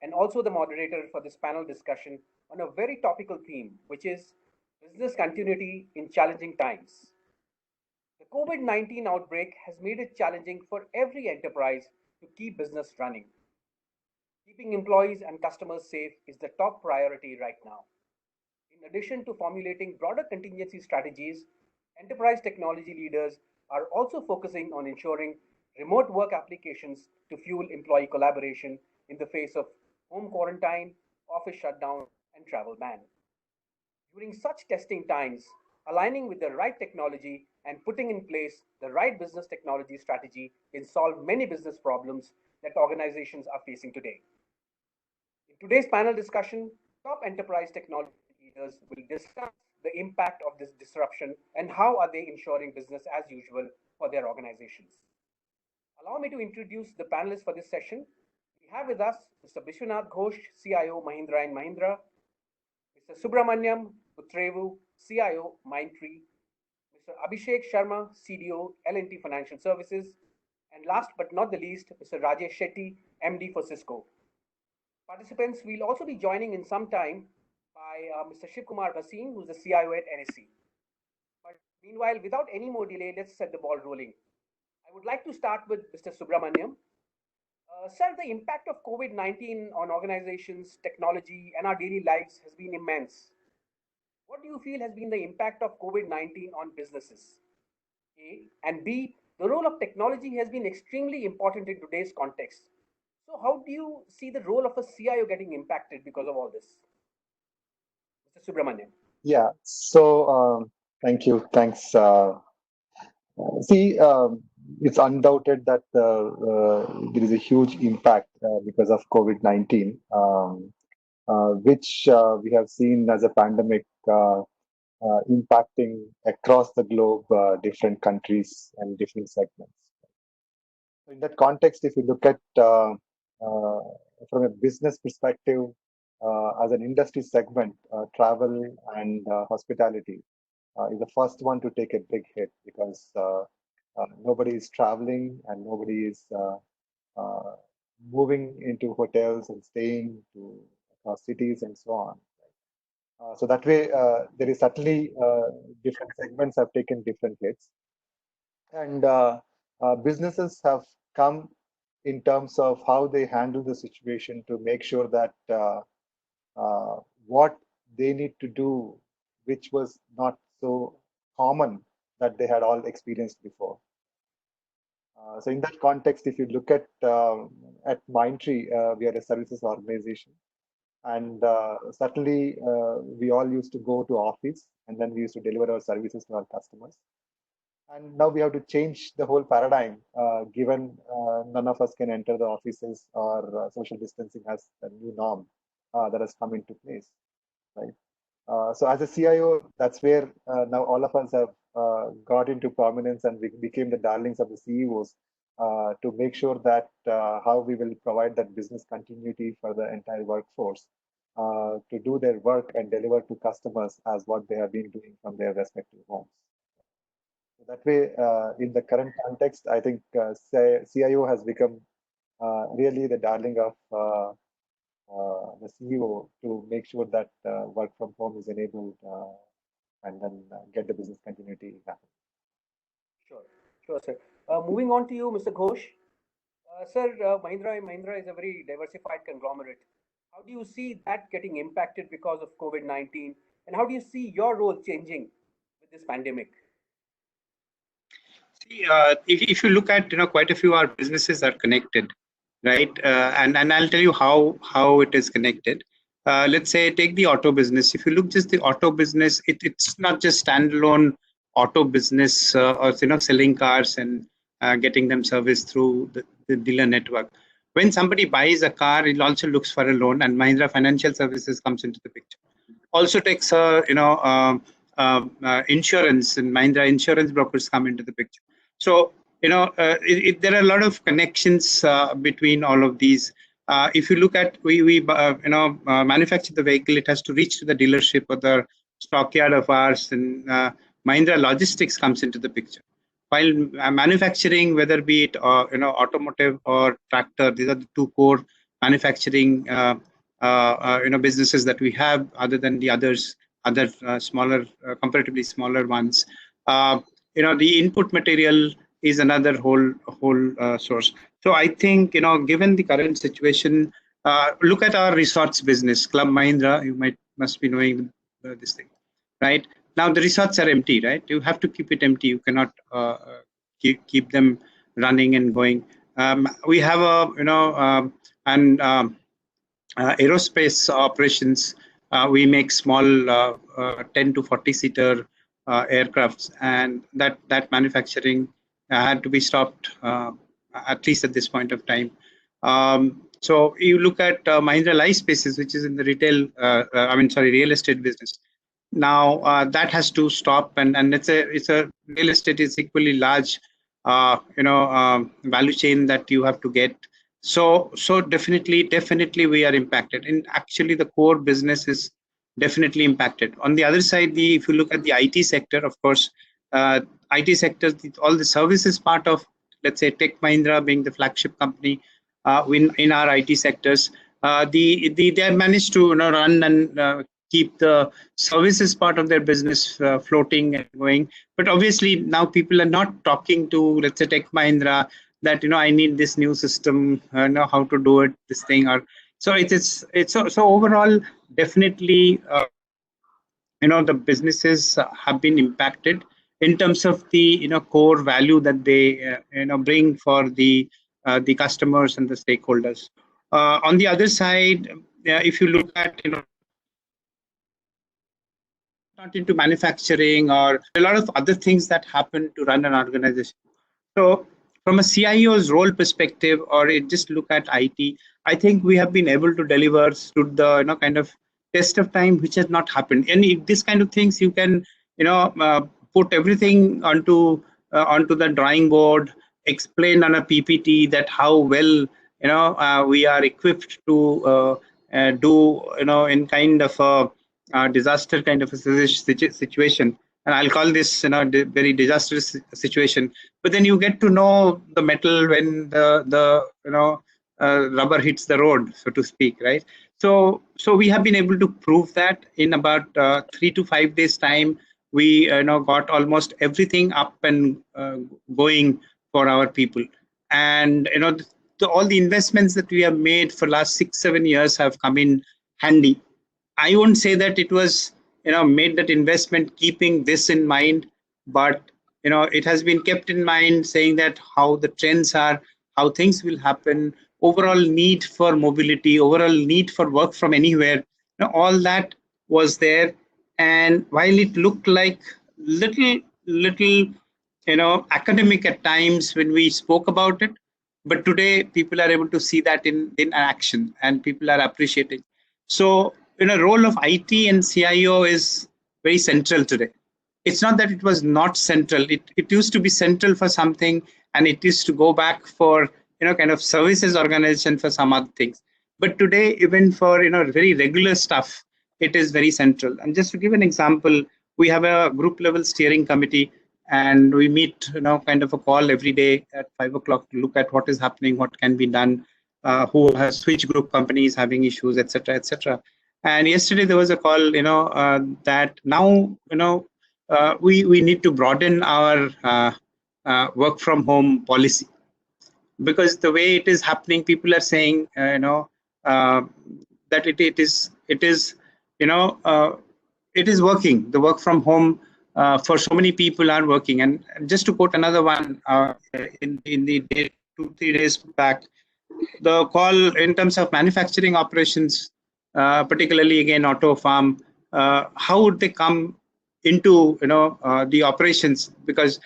and also the moderator for this panel discussion on a very topical theme, which is business continuity in challenging times. The COVID-19 outbreak has made it challenging for every enterprise to keep business running. Keeping employees and customers safe is the top priority right now. In addition to formulating broader contingency strategies, enterprise technology leaders are also focusing on ensuring remote work applications to fuel employee collaboration in the face of home quarantine, office shutdown, and travel ban. During such testing times, aligning with the right technology and putting in place the right business technology strategy can solve many business problems that organizations are facing today. In today's panel discussion, top enterprise technology leaders will discuss the impact of this disruption and how are they ensuring business as usual for their organizations. Allow me to introduce the panelists for this session. We have with us Mr. Bishwanath Ghosh, CIO, Mahindra & Mahindra, Mr. Subramaniam Uttrevu, CIO, Mindtree, Mr. Abhishek Sharma, CDO, L&T Financial Services, and last but not the least, Mr. Rajesh Shetty, MD for Cisco. Participants will also be joining in some time by Mr. Shiv Kumar Bhasin, who's the CIO at NSE. But meanwhile, without any more delay, let's set the ball rolling. I would like to start with Mr. Subramaniam. Sir, the impact of COVID-19 on organizations, technology, and our daily lives has been immense. What do you feel has been the impact of COVID-19 on businesses? A. And B, the role of technology has been extremely important in today's context. So how do you see the role of a CIO getting impacted because of all this? Mr. Subramaniam. Yeah, so thank you. Thanks. It's undoubted that there is a huge impact because of COVID-19, which we have seen as a pandemic impacting across the globe, different countries and different segments. In that context, if you look at from a business perspective, as an industry segment, travel and hospitality is the first one to take a big hit because nobody is traveling and nobody is moving into hotels and staying to cities and so on. So that way, there is certainly different segments have taken different hits, and businesses have come in terms of how they handle the situation to make sure that what they need to do, which was not so common that they had all experienced before. So in that context, if you look at Mindtree, we are a services organization, and certainly we all used to go to office, and then we used to deliver our services to our customers. And now we have to change the whole paradigm, given none of us can enter the offices, or social distancing has a new norm that has come into place, right? So as a CIO, that's where now all of us have got into prominence, and we became the darlings of the CEOs to make sure that how we will provide that business continuity for the entire workforce to do their work and deliver to customers as what they have been doing from their respective homes. So that way, in the current context, I think CIO has become really the darling of the CEO to make sure that work from home is enabled and then get the business continuity happen. Sure, sir. Moving on to you, Mr. Ghosh. Sir, Mahindra & Mahindra is a very diversified conglomerate. How do you see that getting impacted because of COVID-19? And how do you see your role changing with this pandemic? See, if you look at, quite a few of our businesses are connected, right? And I'll tell you how it is connected. Let's say take the auto business. If you look just the auto business, it's not just standalone auto business or selling cars and getting them serviced through the dealer network. When somebody buys a car, it also looks for a loan, and Mahindra Financial Services comes into the picture. Also takes insurance, and Mahindra insurance brokers come into the picture. So there are a lot of connections between all of these. If you look at we manufacture the vehicle, it has to reach to the dealership or the stockyard of ours, and Mahindra Logistics comes into the picture. While manufacturing, whether be it automotive or tractor, these are the two core manufacturing businesses that we have, other than the other smaller, comparatively smaller ones. The input material is another whole source. So I think, given the current situation, look at our resorts business, Club Mahindra. You must be knowing this thing, right? Now the resorts are empty, right? You have to keep it empty. You cannot keep them running and going. We have aerospace operations. We make small 10 to 40 seater aircrafts, and that manufacturing had to be stopped, at least at this point of time. So you look at Mahindra Life Spaces, which is in the real estate business. Now that has to stop, and it's a real estate is equally large, value chain that you have to get. So definitely we are impacted, and actually the core business is definitely impacted. On the other side, if you look at the IT sector, of course, IT sector, all the services part of, let's say, Tech Mahindra being the flagship company in our IT sectors, they have managed to run and keep the services part of their business floating and going. But obviously now people are not talking to, let's say, Tech Mahindra that I need this new system, know how to do it, this thing, or so so overall definitely the businesses have been impacted in terms of the core value that they bring for the customers and the stakeholders. On the other side, if you look at not into manufacturing or a lot of other things that happen to run an organization. So from a CIO's role perspective, or just look at IT, I think we have been able to deliver to the kind of test of time, which has not happened. And if this kind of things, you can put everything onto the drawing board, explain on a PPT that how well we are equipped to do in kind of a disaster kind of a situation. And I'll call this very disastrous situation. But then you get to know the metal when the rubber hits the road, so to speak, right? So we have been able to prove that in about 3 to 5 days time. We got almost everything up and going for our people, and all the investments that we have made for last 6-7 years have come in handy. I won't say that it was made that investment keeping this in mind, but it has been kept in mind, saying that how the trends are, how things will happen, overall need for mobility, overall need for work from anywhere, all that was there. And while it looked like little academic at times when we spoke about it, but today people are able to see that in action, and people are appreciating. So role of IT and CIO is very central today. It's not that it was not central. It used to be central for something, and it used to go back for kind of services organization for some other things. But today, even for very regular stuff, it is very central. And just to give an example, we have a group level steering committee, and we meet kind of a call every day at 5 o'clock to look at what is happening, what can be done, who has switch group companies having issues, etc., etc. And yesterday there was a call, that now we need to broaden our work from home policy, because the way it is happening, people are saying that it is working. The work from home for so many people are working. And just to quote another one, in the day, 2-3 days back, the call in terms of manufacturing operations, particularly again auto farm, how would they come into the operations? Because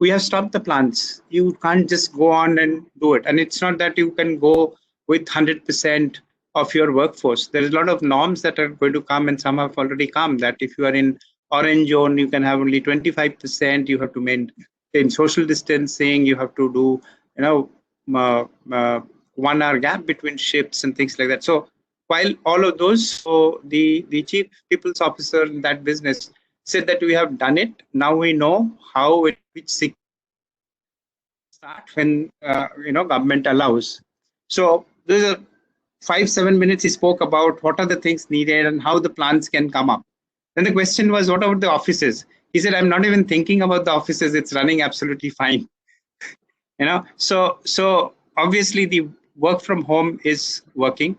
we have stopped the plants. You can't just go on and do it. And it's not that you can go with 100% of your workforce. There's a lot of norms that are going to come, and some have already come, that if you are in orange zone, you can have only 25%. You have to maintain social distancing. You have to do 1 hour gap between shifts and things like that. So while all of those, so the chief people's officer in that business said that we have done it. Now we know how which start when government allows. So there's 5-7 minutes he spoke about what are the things needed and how the plans can come up. Then the question was, what about the offices? He said, I'm not even thinking about the offices. It's running absolutely fine. So obviously the work from home is working.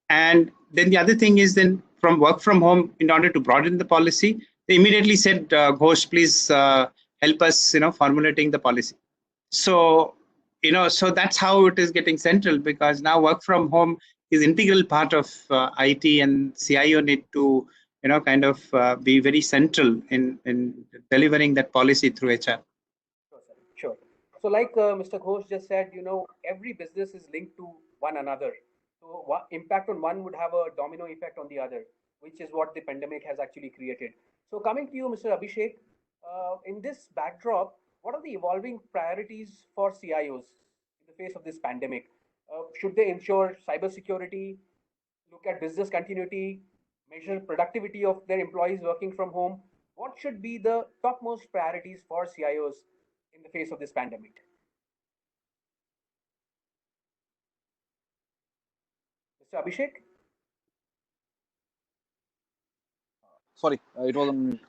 And then the other thing is, then from work from home, in order to broaden the policy, they immediately said, Ghosh, please help us, formulating the policy. So, so that's how it is getting central, because now work from home is integral part of IT, and CIO need to, kind of be very central in delivering that policy through HR. Sure, sir. Sure. So, like Mr. Ghosh just said, every business is linked to one another. So, impact on one would have a domino effect on the other, which is what the pandemic has actually created. So, coming to you, Mr. Abhishek, in this backdrop, what are the evolving priorities for CIOs in the face of this pandemic? Should they ensure cybersecurity, look at business continuity, measure productivity of their employees working from home? What should be the topmost priorities for CIOs in the face of this pandemic? Mr. Abhishek? Sorry, it was on mute.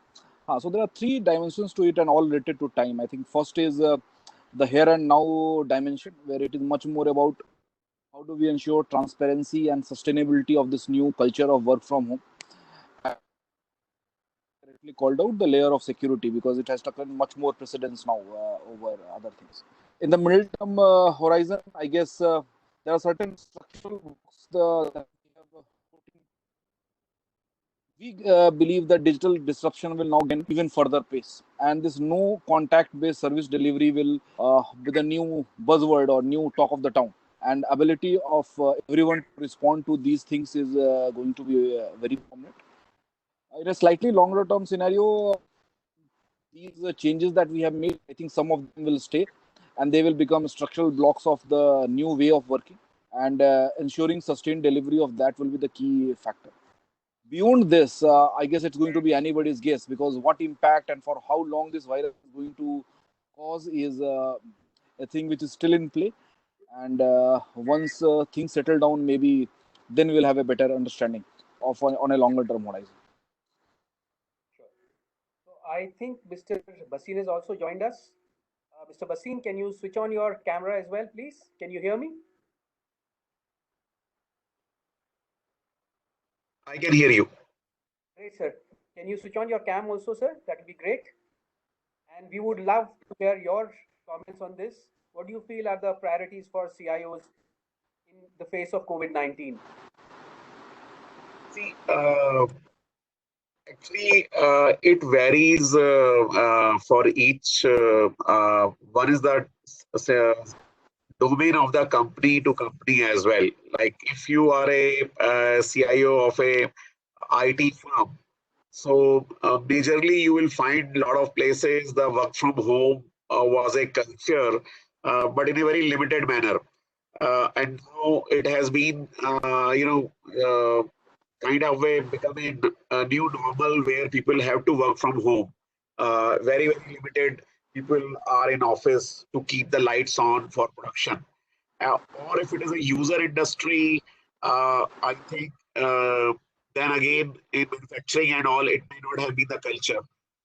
So there are three dimensions to it and all related to time. I think first is the here and now dimension, where it is much more about how do we ensure transparency and sustainability of this new culture of work from home. Correctly called out the layer of security, because it has taken much more precedence now over other things. In the middle term horizon, I guess there are certain structural blocks that we have put in. We believe that digital disruption will now gain even further pace, and this no contact based service delivery will be the new buzzword or new talk of the town. And ability of everyone to respond to these things is going to be very prominent. In a slightly longer term scenario, these changes that we have made, I think some of them will stay, and they will become structural blocks of the new way of working. And ensuring sustained delivery of that will be the key factor. Beyond this, I guess it's going to be anybody's guess, because what impact and for how long this virus is going to cause is a thing which is still in play. And once things settle down, maybe then we'll have a better understanding of on a longer term horizon. Sure. So I think Mr. Basin has also joined us. Mr. Basin, can you switch on your camera as well, please? Can you hear me? I can hear you. Great, sir. Can you switch on your cam also, sir? That would be great. And we would love to hear your comments on this. What do you feel are the priorities for CIOs in the face of COVID-19? See, actually, it varies for each. One is the domain of the company to company as well. Like if you are a CIO of a IT firm, so majorly you will find a lot of places the work from home was a culture, but in a very limited manner. And now it has been, kind of becoming a new normal where people have to work from home. Very, very limited people are in office to keep the lights on for production. Or if it is a user industry, I think then again in manufacturing and all, it may not have been the culture.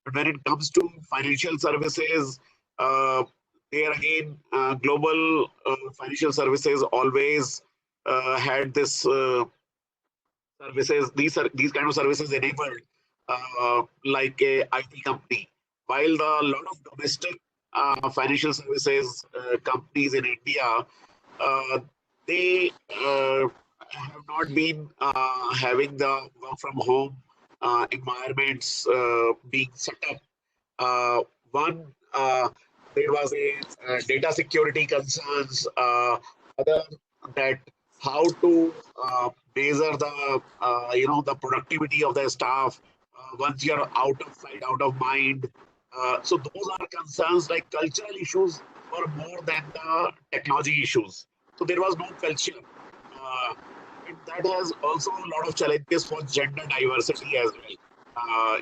But when it comes to financial services, there again, global financial services always had this services. These kind of services enabled like a IT company. While the lot of domestic financial services companies in India, uh, they have not been having the work from home environments being set up. One, there was a data security concerns. Other, that how to measure the the productivity of the staff once you're out of sight, out of mind. So those are concerns, like cultural issues were more than the technology issues. So there was no culture. Uh, and that has also a lot of challenges for gender diversity as well.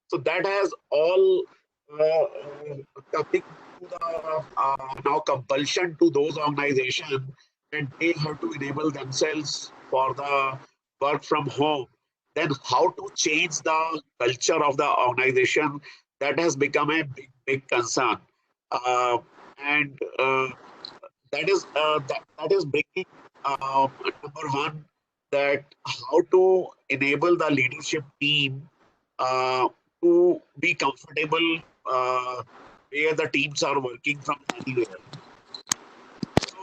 So that has all coming to the now compulsion to those organizations that they have to enable themselves for the work from home, then how to change the culture of the organization, that has become a big concern. Uh, and that is bringing number one, that how to enable the leadership team uh, to be comfortable where the teams are working from anywhere.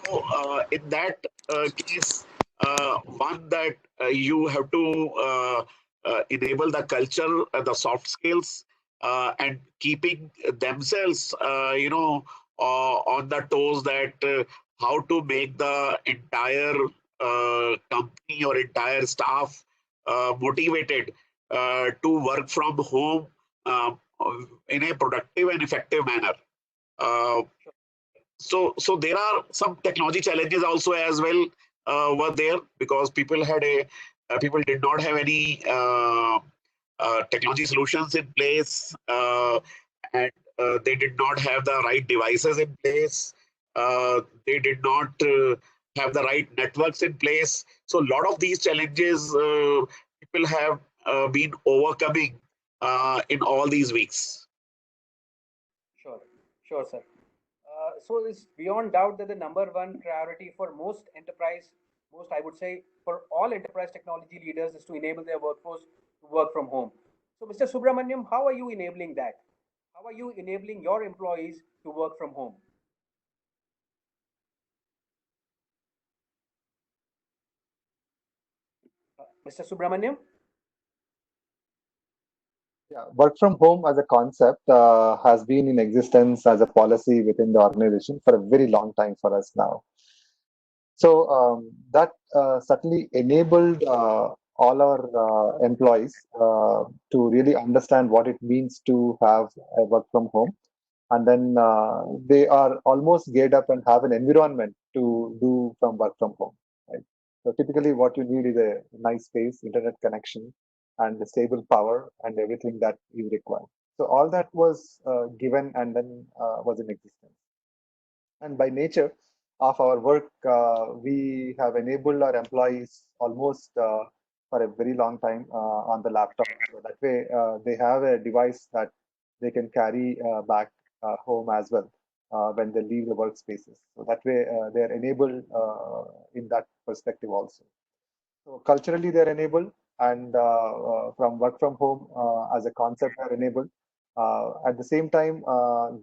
So in that case, one, that you have to enable the culture, the soft skills, and keeping themselves, on the toes, that how to make the entire company or entire staff motivated to work from home uh, in a productive and effective manner. Uh, so there are some technology challenges also as well were there, because people did not have any technology solutions in place, and they did not have the right devices in place. They did not have the right networks in place. So a lot of these challenges people have been overcoming in all these weeks. Sure, sure, sir. So it's beyond doubt that the number one priority for I would say, for all enterprise technology leaders is to enable their workforce to work from home. So, Mr. Subramaniam, how are you enabling that? How are you enabling your employees to work from home? Mr. Subramaniam? Yeah, work from home as a concept has been in existence as a policy within the organization for a very long time for us now. So that certainly enabled all our employees to really understand what it means to have a work from home. And then they are almost geared up and have an environment to do from work from home. Right? So typically what you need is a nice space, internet connection, and the stable power and everything that is required. So all that was given and then was in existence. And by nature of our work, we have enabled our employees almost for a very long time on the laptop. So that way, they have a device that they can carry back home as well when they leave the workspaces. So that way, they are enabled in that perspective also. So culturally, they're enabled, and from work from home as a concept, are enabled. At the same time,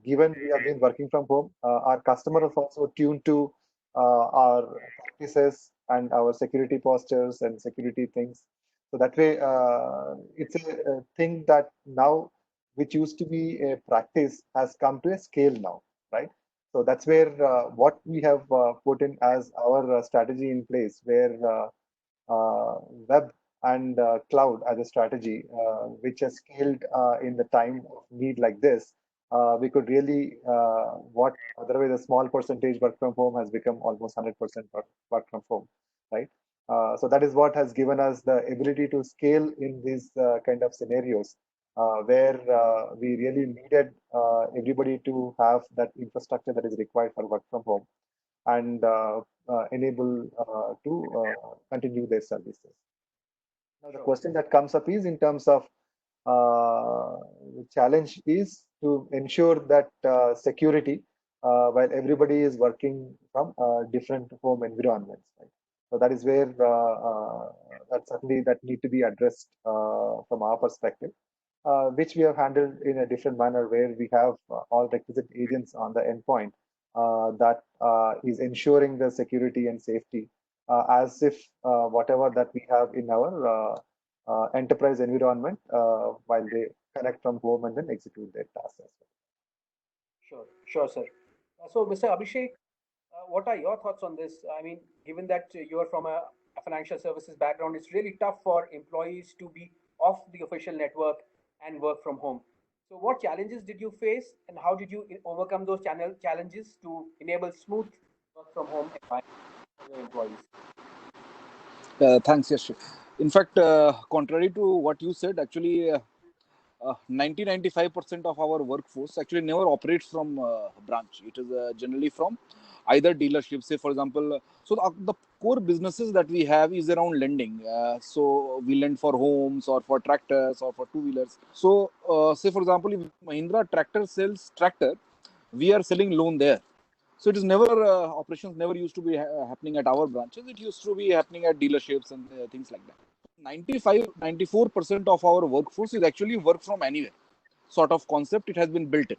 given we have been working from home, our customers also tuned to our practices and our security postures and security things. So that way, it's a thing that now, which used to be a practice, has come to a scale now, right? So that's where what we have put in as our strategy in place, where web and cloud as a strategy, which has scaled in the time of need like this. We could really, what otherwise a small percentage work from home has become almost 100% work from home, right? So that is what has given us the ability to scale in these kind of scenarios, where we really needed everybody to have that infrastructure that is required for work from home and enable to continue their services. Now, the Sure. question that comes up is in terms of the challenge is to ensure that security while everybody is working from different home environments. Right? So that is where that certainly that need to be addressed from our perspective, which we have handled in a different manner, where we have all requisite agents on the endpoint that is ensuring the security and safety, as if whatever that we have in our enterprise environment while they connect from home and then execute their tasks as well. Sure, sure, sir. So, Mr. Abhishek, what are your thoughts on this? I mean, given that you are from a financial services background, it's really tough for employees to be off the official network and work from home. So, what challenges did you face, and how did you overcome those challenges to enable smooth work from home environment for your employees? Thanks, Yash. In fact, contrary to what you said, actually, 90-95% of our workforce actually never operates from branch. It is generally from either dealerships, say for example, so the core businesses that we have is around lending. So we lend for homes or for tractors or for two-wheelers. So say for example, if Mahindra tractor sells tractor, we are selling loan there. So it is never operations never used to be happening at our branches. It used to be happening at dealerships and things like that. 94% of our workforce is actually work from anywhere sort of concept. It has been built in.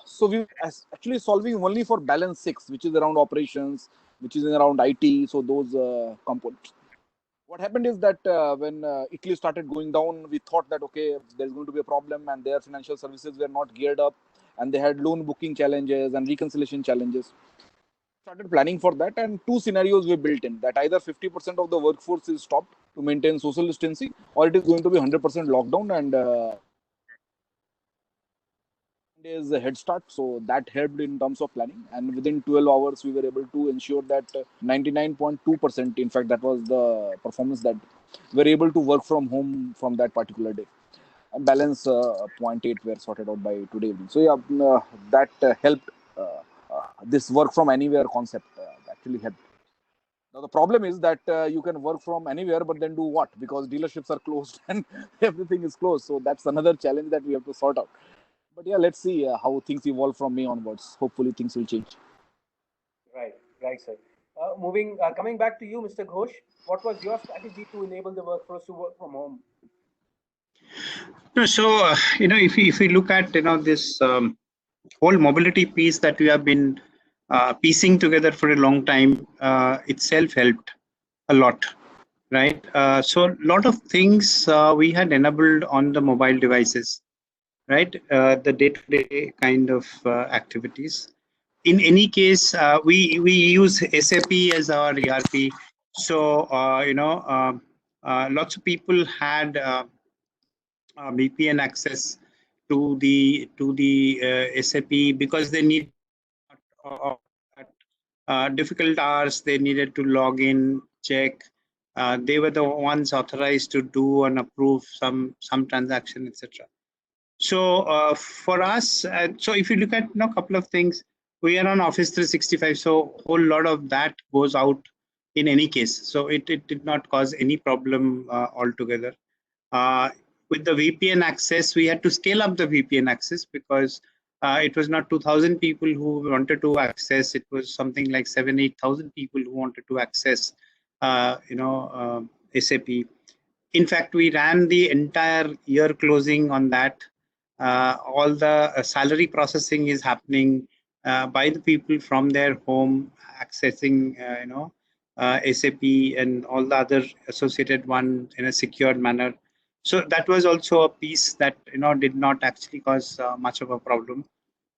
So we actually solving only for balance 6, which is around operations, which is around IT. So those components. What happened is that when Italy started going down, we thought that okay, there's going to be a problem, and their financial services were not geared up, and they had loan booking challenges and reconciliation challenges. Started planning for that, and two scenarios were built in, that either 50% of the workforce is stopped to maintain social distancing, or it is going to be 100% lockdown and days head start. So that helped in terms of planning, and within 12 hours we were able to ensure that 99.2%, in fact that was the performance, that we're able to work from home from that particular day, and balance 0.8 were sorted out by today evening. So yeah, that helped. This work from anywhere concept actually helped. Now the problem is that you can work from anywhere, but then do what? Because dealerships are closed and everything is closed. So that's another challenge that we have to sort out. But yeah, let's see how things evolve from May onwards. Hopefully things will change. Right, right, sir. Coming back to you, Mr. Ghosh, what was your strategy to enable the workforce to work from home? No, so if we look at this whole mobility piece that we have been piecing together for a long time, itself helped a lot, right? So a lot of things we had enabled on the mobile devices, right? The day-to-day kind of activities. In any case, we use SAP as our ERP. So lots of people had VPN access to the SAP because they need at difficult hours they needed to log in, check. They were the ones authorized to do and approve some transaction, etc. So for us, so if you look at a couple of things, we are on Office 365, so a whole lot of that goes out in any case. So it did not cause any problem altogether. With the VPN access, we had to scale up the VPN access because it was not 2,000 people who wanted to access. It was something like 7,000-8,000 people who wanted to access, SAP. In fact, we ran the entire year closing on that. All the salary processing is happening by the people from their home, accessing SAP and all the other associated ones in a secured manner. So that was also a piece that did not actually cause much of a problem.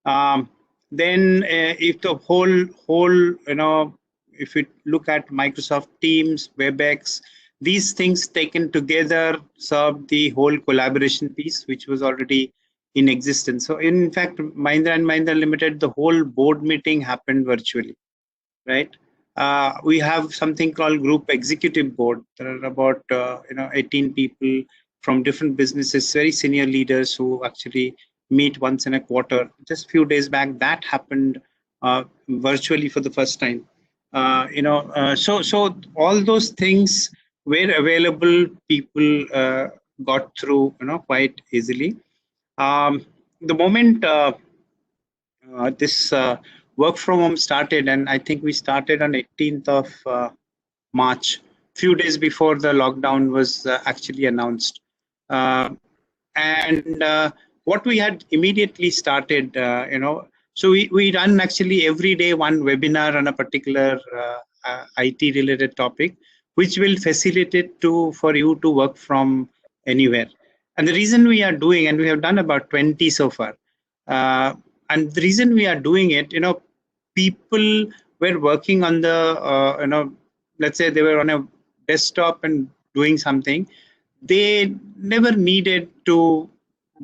Then if the whole if we look at Microsoft Teams, WebEx, these things taken together served the whole collaboration piece, which was already in existence. So in fact, Mahindra and Mahindra Limited, the whole board meeting happened virtually, right? We have something called Group Executive Board. There are about 18 people from different businesses, very senior leaders who actually meet once in a quarter. Just a few days back, that happened virtually for the first time. So all those things were available. People got through quite easily. The moment this work from home started, and I think we started on 18th of March, few days before the lockdown was actually announced. And what we had immediately started, so we run actually every day one webinar on a particular IT related topic, which will facilitate for you to work from anywhere. And the reason we are doing, and we have done about 20 so far, and the reason we are doing it, people were working on the, let's say they were on a desktop and doing something. They never needed to,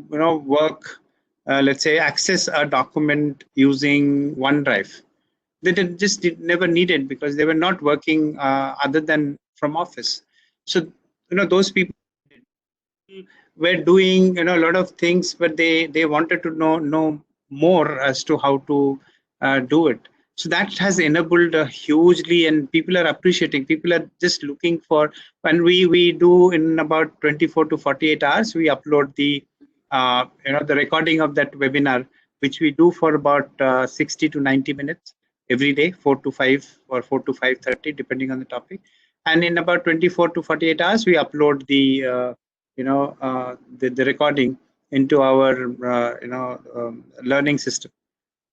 work, let's say, access a document using OneDrive. They never needed because they were not working other than from office. So, those people were doing, a lot of things, but they wanted to know more as to how to do it. So that has enabled hugely, and people are appreciating. People are just looking for. When we do in about 24 to 48 hours, we upload the the recording of that webinar, which we do for about 60 to 90 minutes every day, 4 to 5 or 4 to 5:30, depending on the topic. And in about 24 to 48 hours, we upload the recording into our learning system.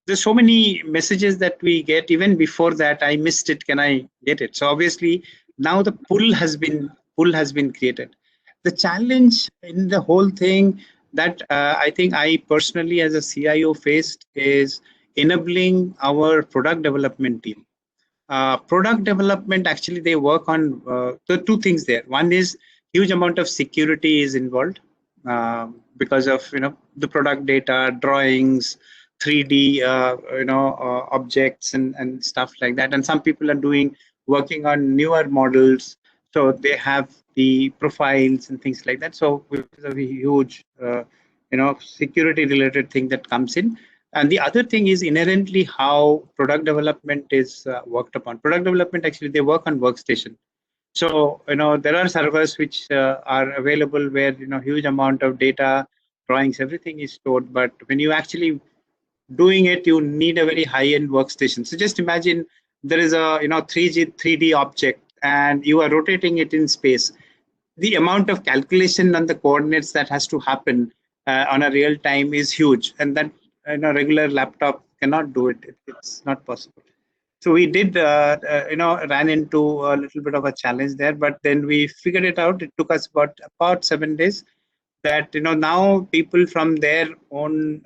There's so many messages that we get. Even before that, I missed it, can I get it? So obviously now the pull has been created. The challenge in the whole thing that I think I personally as a CIO faced is enabling our product development team. Product development, actually they work on the two things there. One is huge amount of security is involved because of the product data, drawings, 3D objects and stuff like that. And some people are working on newer models, so they have the profiles and things like that. So it's a huge security related thing that comes in. And the other thing is inherently how product development is worked upon. Product development, actually, they work on workstation. So, there are servers which are available where, huge amount of data, drawings, everything is stored. But when you actually doing it, you need a very high-end workstation. So just imagine there is a, 3D object and you are rotating it in space. The amount of calculation on the coordinates that has to happen on a real time is huge, and that regular laptop cannot do it. It's not possible. So we did ran into a little bit of a challenge there, but then we figured it out. It took us about 7 days. That now people from their own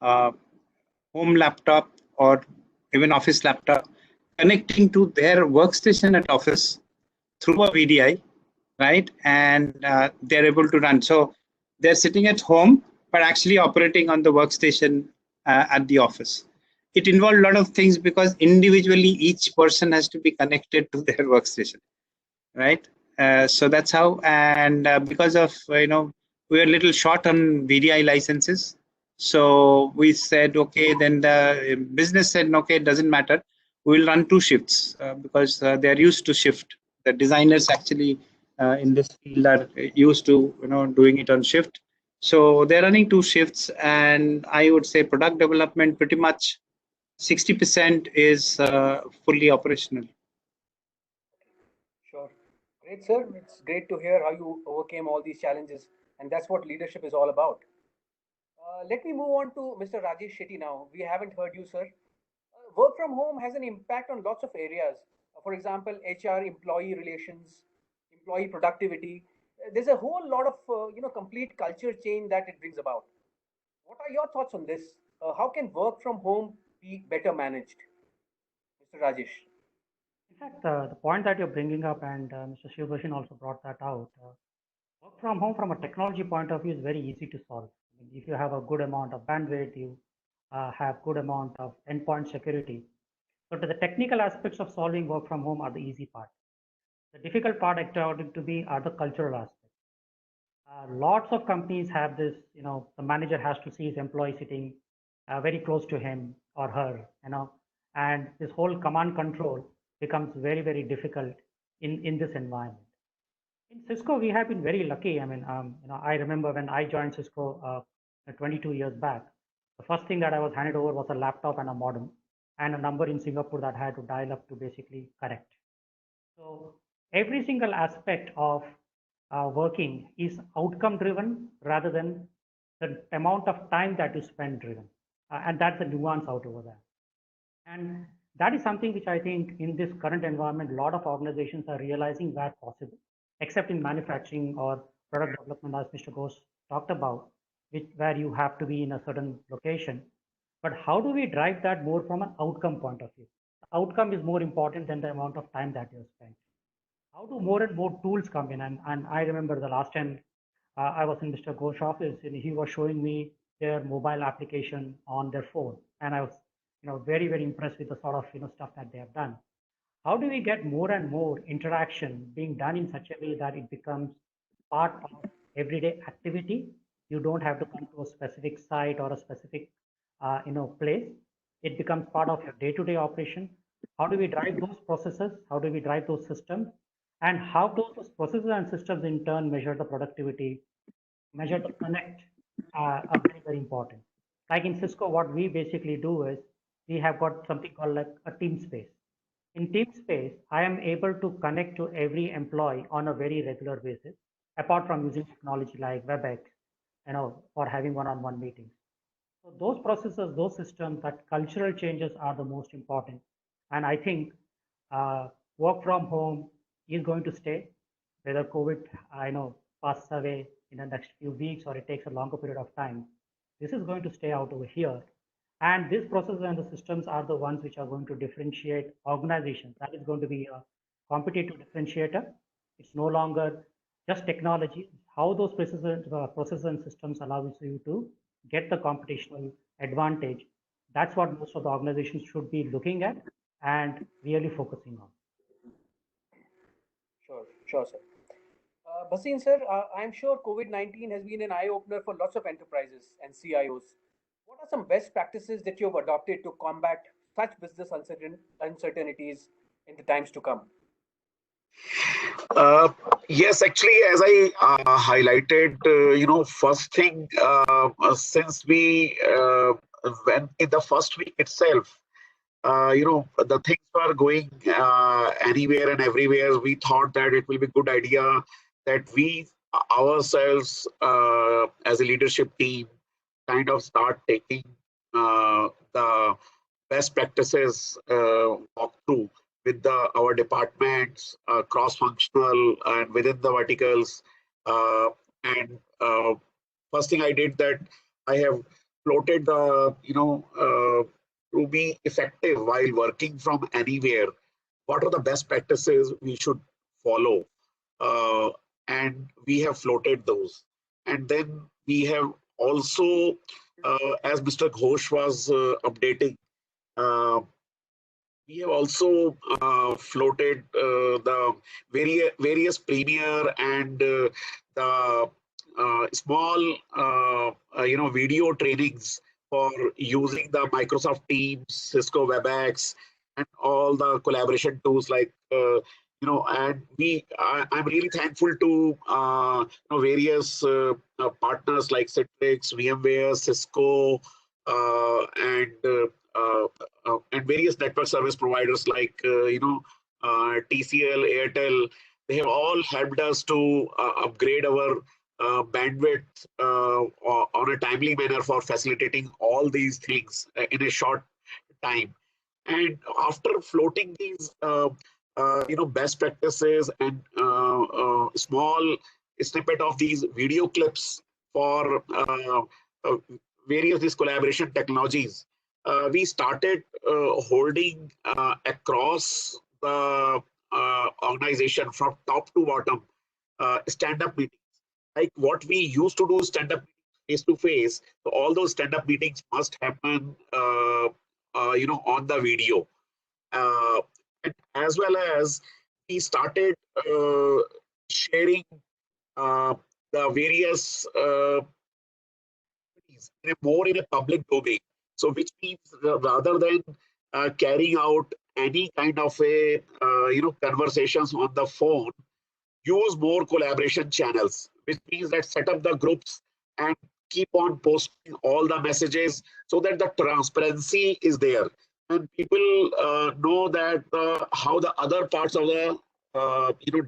home laptop or even office laptop connecting to their workstation at office through a VDI, right? And they're able to run. So they're sitting at home, but actually operating on the workstation at the office. It involved a lot of things because individually each person has to be connected to their workstation, right? So that's how. And because of we were a little short on VDI licenses, so we said okay. Then the business said okay, it doesn't matter. We'll run 2 shifts because they're used to shift. The designers actually in this field are used to doing it on shift. So they're running 2 shifts, and I would say product development pretty much 60% is fully operational. Sure. Great, sir. It's great to hear how you overcame all these challenges, and that's what leadership is all about. Let me move on to Mr. Rajesh Shetty now. We haven't heard you, sir. Work from home has an impact on lots of areas. For example, HR, employee relations, employee productivity. There's a whole lot of complete culture change that it brings about. What are your thoughts on this? How can work from home be better managed, Mr. Rajesh? In fact, the point that you're bringing up, and Mr. Shivbhushan also brought that out, work from home from a technology point of view is very easy to solve. I mean, if you have a good amount of bandwidth, you have good amount of endpoint security. So to the technical aspects of solving work from home are the easy part. The difficult part, according to me, are the cultural aspects. Lots of companies have this, the manager has to see his employee sitting very close to him or her, and this whole command control becomes very, very difficult in this environment. In Cisco, we have been very lucky. I mean, I remember when I joined Cisco 22 years back, the first thing that I was handed over was a laptop and a modem and a number in Singapore that I had to dial up to basically connect. So every single aspect of working is outcome driven rather than the amount of time that you spend driven. And that's the nuance out over there. And that is something which I think in this current environment, a lot of organizations are realizing where possible, except in manufacturing or product development, as Mr. Ghosh talked about, where you have to be in a certain location. But how do we drive that more from an outcome point of view? The outcome is more important than the amount of time that you spend. How do more and more tools come in? And I remember the last time I was in Mr. Ghosh's office, and he was showing me their mobile application on their phone, and I was, very, very impressed with the sort of stuff that they have done. How do we get more and more interaction being done in such a way that it becomes part of everyday activity? You don't have to come to a specific site or a specific, place. It becomes part of your day-to-day operation. How do we drive those processes? How do we drive those systems? And how do those processes and systems in turn measure the productivity, measure the connect are very, very important. Like in Cisco, what we basically do is we have got something called like a team space. In team space, I am able to connect to every employee on a very regular basis, apart from using technology like WebEx, for having one-on-one meetings. So those processes, those systems, that cultural changes are the most important. And I think work from home is going to stay, whether COVID, passes away in the next few weeks or it takes a longer period of time. This is going to stay out over here. And these processes and the systems are the ones which are going to differentiate organizations. That is going to be a competitive differentiator. It's no longer just technology. How those processes and systems allows you to get the computational advantage. That's what most of the organizations should be looking at and really focusing on. Sure, sir. Bhasin, sir, I'm sure COVID-19 has been an eye-opener for lots of enterprises and CIOs. What are some best practices that you've adopted to combat such business uncertainties in the times to come? Uh, yes, actually, as I highlighted, first thing, since we went in the first week itself, the things were going anywhere and everywhere. We thought that it will be a good idea that we ourselves, as a leadership team, kind of start taking the best practices walkthrough with our departments, cross-functional and within the verticals. And first thing I did that I have floated to be effective while working from anywhere. What are the best practices we should follow? And we have floated those. And then we have also, as Mr. Ghosh was updating, we have also floated the various premier and the small video trainings for using the Microsoft Teams, Cisco WebEx, and all the collaboration tools like and I'm really thankful to various partners like Citrix, VMware, Cisco, and various network service providers like TCL, Airtel. They have all helped us to upgrade our bandwidth on a timely manner for facilitating all these things in a short time. And after floating these best practices and small snippet of these video clips for various these collaboration technologies, we started holding across the organization from top to bottom stand-up meetings. Like what we used to do stand-up face to face, so all those stand-up meetings must happen on the video. And as well as we started sharing the various in a public domain. So which means rather than carrying out any kind of a conversations on the phone, use more collaboration channels, which means that set up the groups and keep on posting all the messages so that the transparency is there and people know that how the other parts of the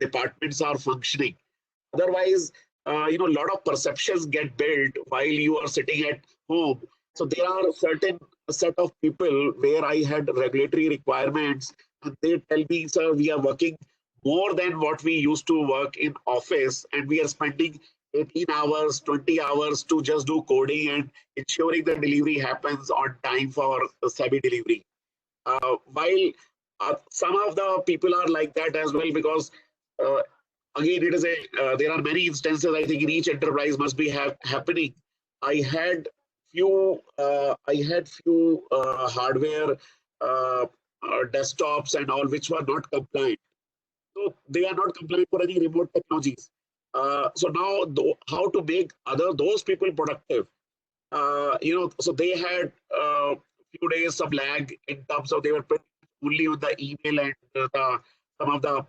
departments are functioning. Otherwise, a lot of perceptions get built while you are sitting at home. So there are certain set of people where I had regulatory requirements, and they tell me, sir, we are working more than what we used to work in office, and we are spending 18 hours, 20 hours to just do coding and ensuring the delivery happens on time for SABI delivery. While some of the people are like that as well, because again, it is there are many instances. I think in each enterprise must be happening. I had few hardware desktops and all which were not compliant. So they are not compliant for any remote technologies. So now, how to make those people productive? So they had few days of lag in terms of they were only on the email and some of the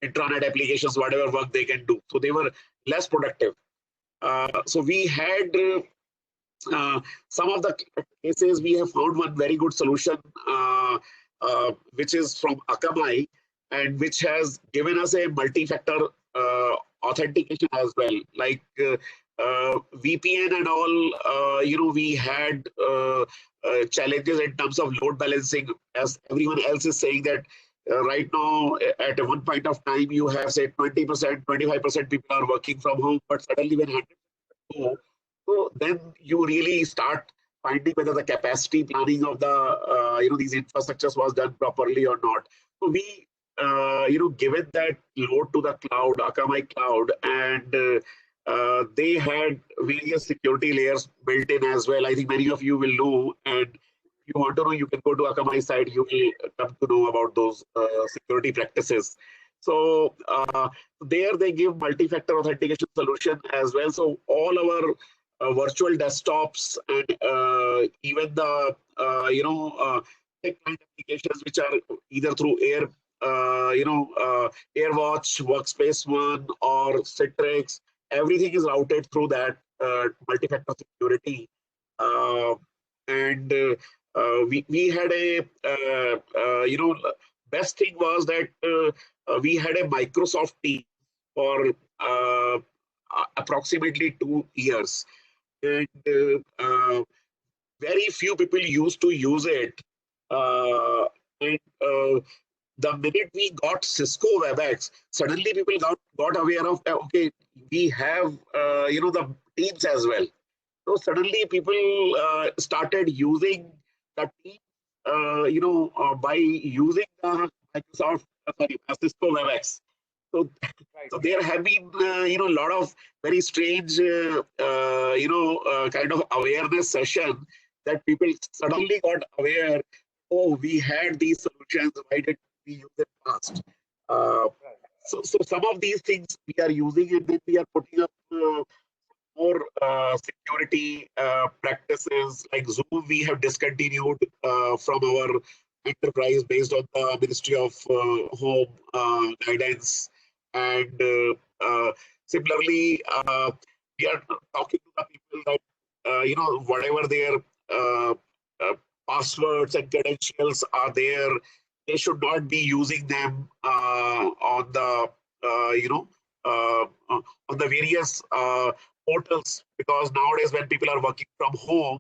intranet applications, whatever work they can do. So they were less productive. So we had some of the cases. We have found one very good solution, which is from Akamai, and which has given us a multi-factor authentication as well, like VPN and all. We had challenges in terms of load balancing, as everyone else is saying that right now at one point of time you have say 20%, 25% people are working from home, but suddenly when 100% go, so then you really start finding whether the capacity planning of the these infrastructures was done properly or not. So we given that load to the cloud, Akamai cloud, and they had various security layers built in as well. I think many of you will know, and if you want to know, you can go to Akamai site. You will come to know about those security practices. So there they give multi-factor authentication solution as well. So all our virtual desktops and even the tech client applications which are either through AirWatch, Workspace ONE, or Citrix, everything is routed through that multi-factor security. And we had a best thing was that we had a Microsoft team for approximately 2 years, and very few people used to use it. And the minute we got Cisco WebEx, suddenly people got aware of okay, we have the Teams as well. So suddenly people started using the Teams, by using the Microsoft Cisco WebEx. So, Right. so there have been a lot of very strange kind of awareness session that people suddenly got aware. Oh, we had these solutions. Why did we use it fast? So some of these things we are using, and then we are putting up more security practices like Zoom. We have discontinued from our enterprise based on the Ministry of Home guidance, and similarly, we are talking to the people that whatever their passwords and credentials are there, they should not be using them on the on the various portals, because nowadays when people are working from home,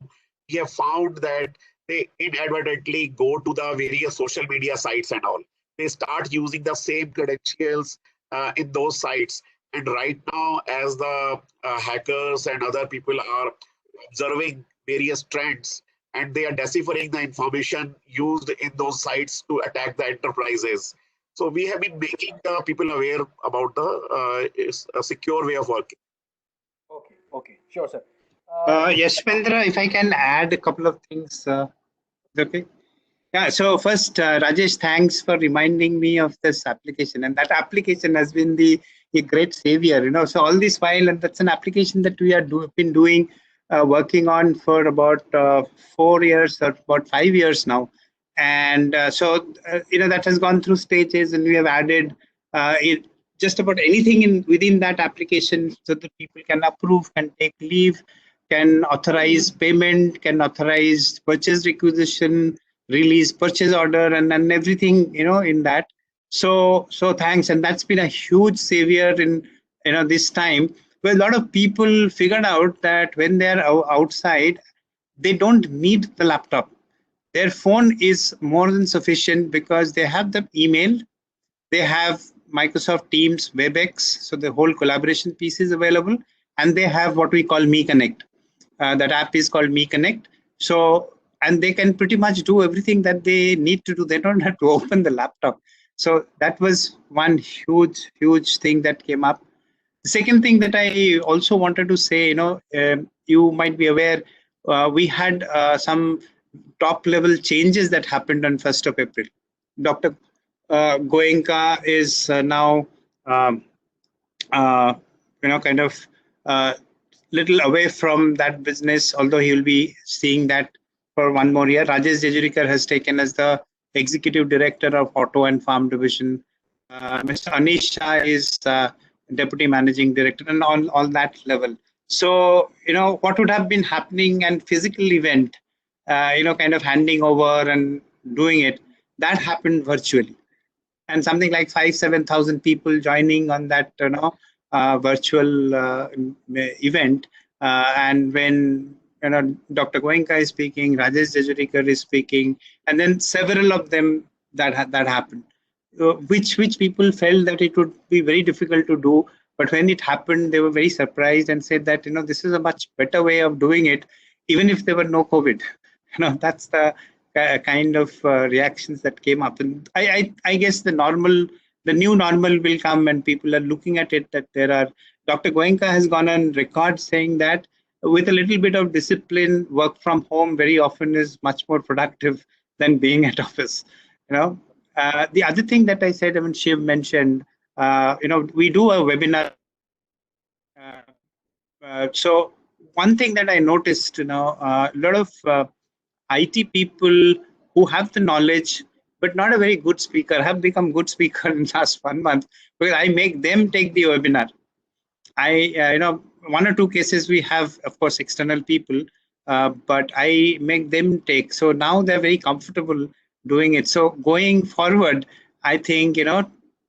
we have found that they inadvertently go to the various social media sites and all. They start using the same credentials in those sites. And right now, as the hackers and other people are observing various trends, and they are deciphering the information used in those sites to attack the enterprises. So we have been making people aware about the secure way of working. Okay, sure, sir. Yashwendra, if I can add a couple of things. Okay. Yeah, so first, Rajesh, thanks for reminding me of this application. And that application has been a great savior, So all this while, and that's an application that we have been doing, working on for about 4 years or about 5 years now. And so that has gone through stages, and we have added just about anything within that application so that people can approve, can take leave, can authorize payment, can authorize purchase requisition, release purchase order, and everything in that. So thanks, and that's been a huge savior in this time, where a lot of people figured out that when they're outside, they don't need the laptop. Their phone is more than sufficient, because they have the email, they have Microsoft Teams, WebEx, so the whole collaboration piece is available, and they have what we call MeConnect. That app is called MeConnect. So, and they can pretty much do everything that they need to do. They don't have to open the laptop. So that was one huge thing that came up. The second thing that I also wanted to say, you might be aware, we had some top level changes that happened on 1st of April. Dr. Goenka is now, kind of little away from that business, although he will be seeing that for one more year. Rajesh Jejurikar has taken as the Executive Director of Auto and Farm Division. Mr. Anish Shah is Deputy Managing Director, and on that level. So, what would have been happening and physical event, kind of handing over and doing it, that happened virtually. And something like 7,000 people joining on that, virtual event. And when Dr. Goenka is speaking, Rajesh Jejurikar is speaking, and then several of them that happened, which people felt that it would be very difficult to do. But when it happened, they were very surprised and said that this is a much better way of doing it, even if there were no COVID. That's the kind of reactions that came up. And I guess the new normal will come, and people are looking at it that there are. Dr. Goenka has gone on record saying that with a little bit of discipline, work from home very often is much more productive than being at office. The other thing that I said, Shiv mentioned, we do a webinar. So one thing that I noticed, a lot of IT people who have the knowledge but not a very good speaker have become good speaker in the last 1 month, because I make them take the webinar. One or two cases we have, of course, external people, but I make them take. So now they're very comfortable doing it. So going forward, I think,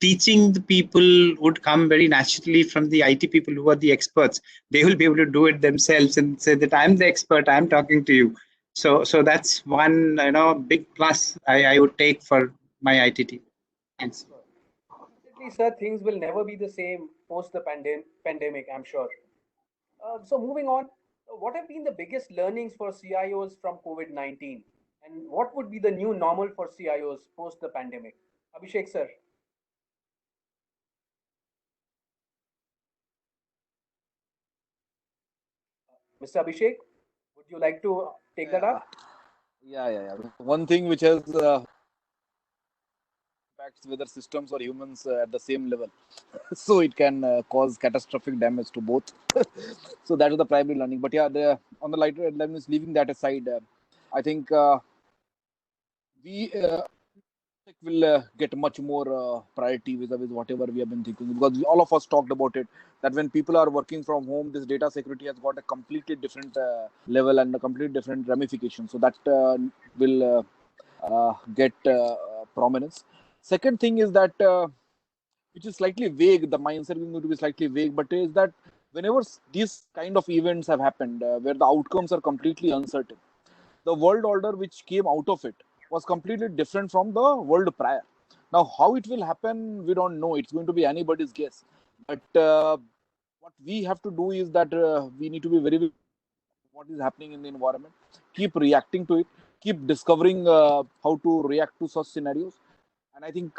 teaching the people would come very naturally from the IT people who are the experts. They will be able to do it themselves and say that I'm the expert, I'm talking to you. So that's one, big plus I would take for my IT team. Thanks. Definitely, sir, things will never be the same post the pandemic, I'm sure. So moving on, what have been the biggest learnings for CIOs from COVID-19? And what would be the new normal for CIOs post the pandemic? Abhishek, sir. Mr. Abhishek, would you like to take that up? Yeah. One thing which has impacts whether systems or humans at the same level, so it can cause catastrophic damage to both. So that is the primary learning. But yeah, on the lighter level, leaving that aside, I think we will get much more priority vis-a-vis whatever we have been thinking, because all of us talked about it, that when people are working from home, this data security has got a completely different level and a completely different ramification. So that will get prominence. Second thing is that which is slightly vague, the mindset is going to be slightly vague, but is that whenever these kind of events have happened where the outcomes are completely uncertain, the world order which came out of it was completely different from the world prior. Now, how it will happen, we don't know. It's going to be anybody's guess. But what we have to do is that we need to be very what is happening in the environment, keep reacting to it, keep discovering how to react to such scenarios. And I think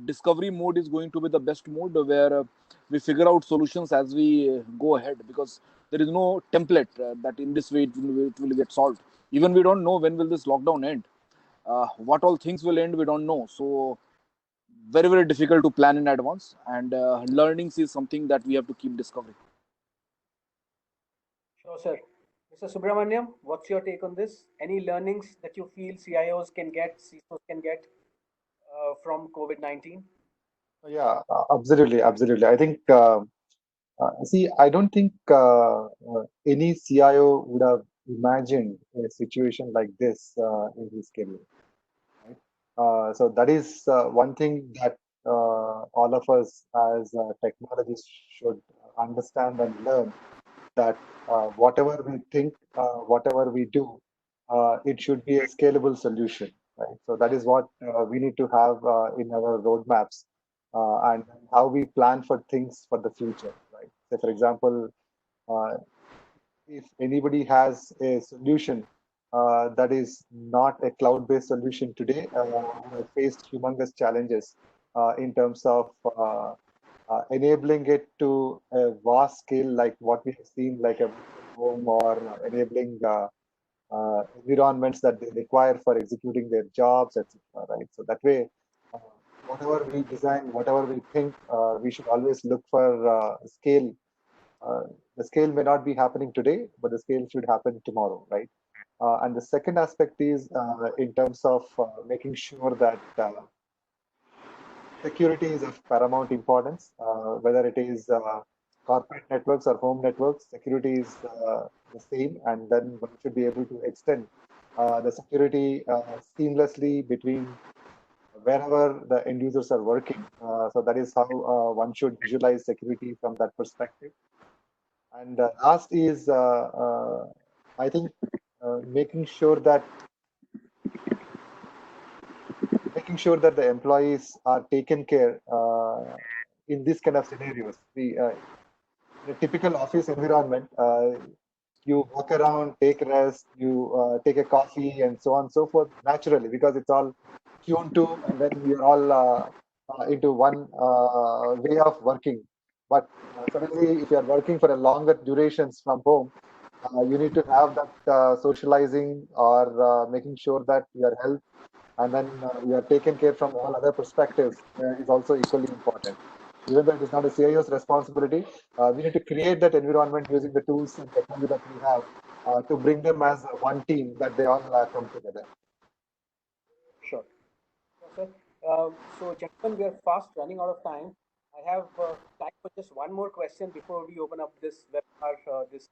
discovery mode is going to be the best mode, where we figure out solutions as we go ahead, because there is no template that in this way it will get solved. Even we don't know when will this lockdown end. What all things will end, we don't know. So very difficult to plan in advance, and learnings is something that we have to keep discovering. Sure, sir. Mr. Subramaniam, what's your take on this? Any learnings that you feel CIOs can get, CISOs can get from COVID-19? Yeah, absolutely. I think, see, I don't think any CIO would have imagined a situation like this in his career. Right? So that is one thing that all of us as technologists should understand and learn, that whatever we think, whatever we do, it should be a scalable solution, right? So that is what we need to have in our roadmaps, and how we plan for things for the future, right? So, for example, uh, if anybody has a solution that is not a cloud-based solution today, who have faced humongous challenges in terms of enabling it to a vast scale, like what we have seen, like a home, or enabling environments that they require for executing their jobs, etc. Right? So that way, uh, whatever we design, whatever we think, we should always look for scale. uh, the scale may not be happening today, but the scale should happen tomorrow, right? And the second aspect is in terms of making sure that security is of paramount importance, whether it is corporate networks or home networks, security is the same, and then one should be able to extend the security seamlessly between wherever the end users are working. So that is how one should visualize security from that perspective. And last is, I think, making sure that the employees are taken care in this kind of scenarios. In a typical office environment, you walk around, take rest, you take a coffee, and so on and so forth naturally because it's all tuned to, and then you're all into one way of working. But suddenly, if you're working for a longer durations from home, you need to have that socializing or making sure that your health and then you are taken care from all other perspectives is also equally important. Even though it is not a CIO's responsibility, we need to create that environment using the tools and technology that we have to bring them as one team that they all come together. Sure. Sir. So, gentlemen, we are fast running out of time. I have time for just one more question before we open up this webinar, this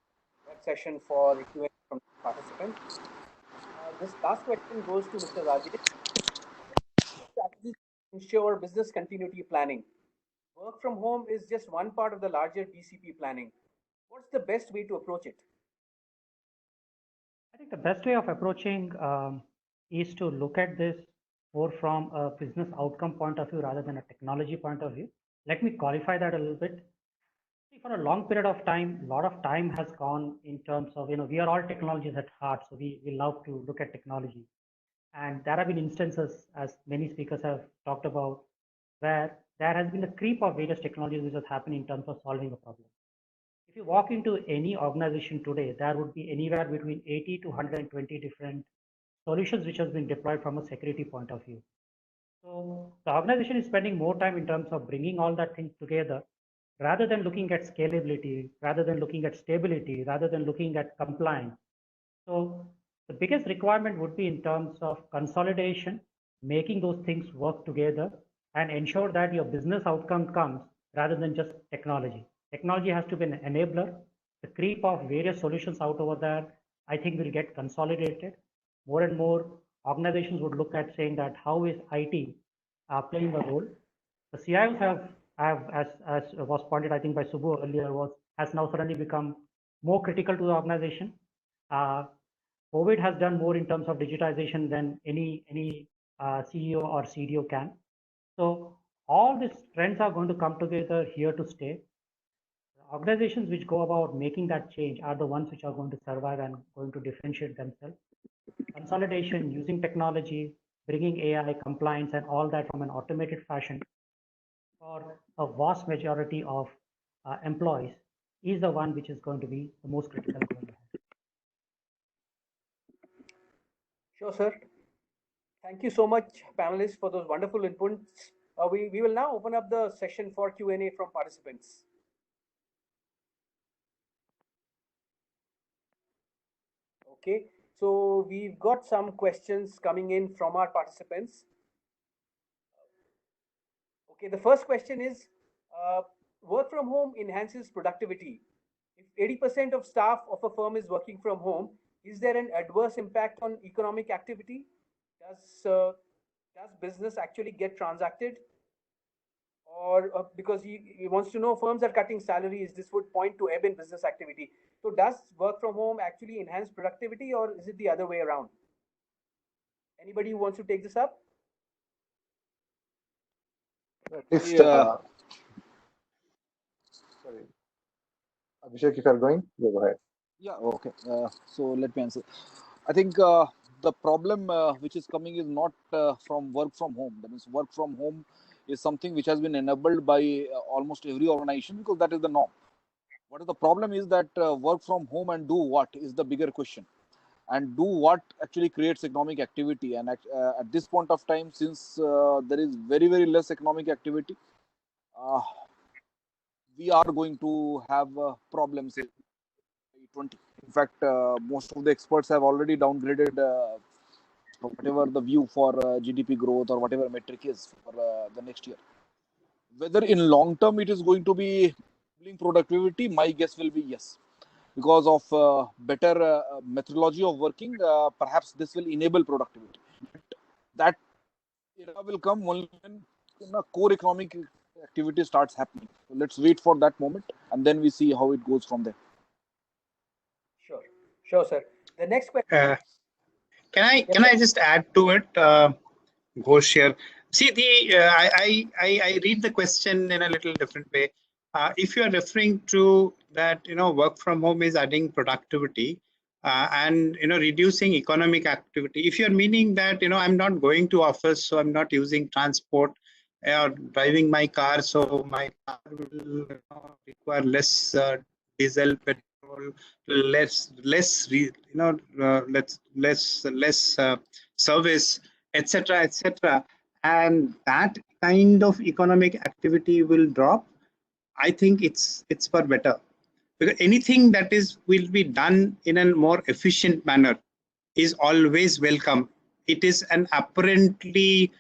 web session for Q&A from participants. This last question goes to Mr. Rajesh. Strategies to ensure business continuity planning. Work from home is just one part of the larger BCP planning. What's the best way to approach it? I think the best way of approaching is to look at this more from a business outcome point of view rather than a technology point of view. Let me qualify that a little bit. For a long period of time, a lot of time has gone in terms of, we are all technologists at heart, so we love to look at technology. And there have been instances, as many speakers have talked about, where there has been a creep of various technologies which has happened in terms of solving a problem. If you walk into any organization today, there would be anywhere between 80 to 120 different solutions which has been deployed from a security point of view. So the organization is spending more time in terms of bringing all that things together rather than looking at scalability, rather than looking at stability, rather than looking at compliance. So the biggest requirement would be in terms of consolidation, making those things work together and ensure that your business outcome comes rather than just technology. Technology has to be an enabler. The creep of various solutions out over there, I think, will get consolidated. More and more organizations would look at saying that how is IT playing a role? The CIOs have as was pointed, I think, by Subbu earlier, has now suddenly become more critical to the organization. COVID has done more in terms of digitization than any CEO or CDO can. So all these trends are going to come together here to stay. Organizations which go about making that change are the ones which are going to survive and going to differentiate themselves. Consolidation using technology, bringing AI, compliance, and all that from an automated fashion for a vast majority of employees is the one which is going to be the most critical going ahead. Sure, sir. Thank you so much, panelists, for those wonderful inputs. We will now open up the session for Q&A from participants. Okay, so we've got some questions coming in from our participants. Okay, the first question is, work from home enhances productivity. If 80% of staff of a firm is working from home, is there an adverse impact on economic activity? Does business actually get transacted? Or because he wants to know, firms are cutting salaries, this would point to ebb in business activity. So does work from home actually enhance productivity, or is it the other way around? Anybody who wants to take this up? Sorry, Abhishek, if you're going, yeah, go ahead. Yeah, okay. So let me answer. I think the problem which is coming is not from work from home. That means work from home is something which has been enabled by almost every organization because that is the norm. What is the problem is that work from home and do what is the bigger question, and do what actually creates economic activity. And at this point of time, since there is very, very less economic activity, we are going to have problems in 2020. In fact, most of the experts have already downgraded whatever the view for GDP growth or whatever metric is for the next year. Whether in long term it is going to be enabling productivity, my guess will be yes. Because of better methodology of working, perhaps this will enable productivity. That era will come only when core economic activity starts happening. So let's wait for that moment and then we see how it goes from there. Sure. Sure, sir. The next question. Can Yes, I sir. just add to it, Ghosh here? See, I read the question in a little different way. If you are referring to that, work from home is adding productivity and reducing economic activity. If you're meaning that I'm not going to office, so I'm not using transport or driving my car, so my car will require less diesel, petrol, less less service, etc., and that kind of economic activity will drop. I think it's for better, because anything that will be done in a more efficient manner is always welcome. It is an apparently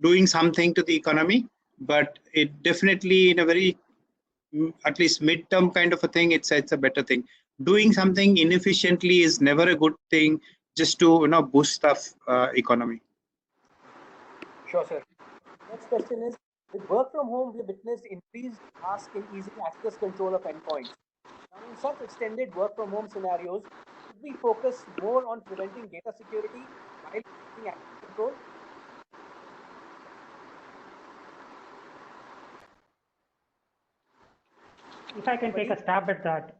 doing something to the economy, but it definitely, in a very at least mid-term kind of a thing, it's a better thing. Doing something inefficiently is never a good thing, just to boost the economy. Sure, sir. Next question is, with work from home, we witnessed increased ask in easy access control of endpoints. Now, in such extended work from home scenarios, should we focus more on preventing data security while using access control? If I can take a stab at that,